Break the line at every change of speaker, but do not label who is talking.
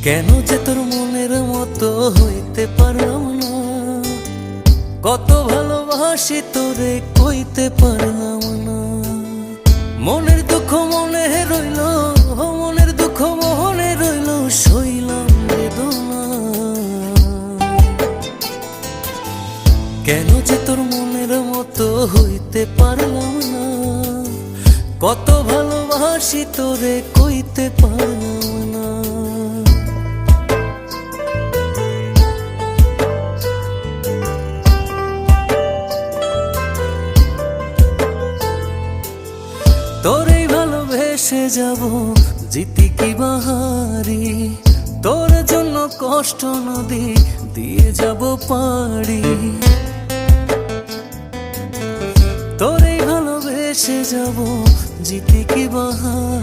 কেন যে তোর মনের মতো হইতে পারলাম না, কত ভালোবাসি তোরে কইতে পারলাম না। মনের দুঃখ মনে রইল, মনের দুঃখ মনে রইল, সইলাম বেদনা। কেন যে তোর মনের মতো হইতে পারলাম না, কত ভালোবাসি তোরে কইতে পারলাম না। তোরেই ভালোবেসে যাব জিতি কি বাহারি, তোর জন্য কষ্ট নদী দিয়ে যাব পাড়ি। তোরেই ভালোবেসে যাব জিতি কি বাহারি।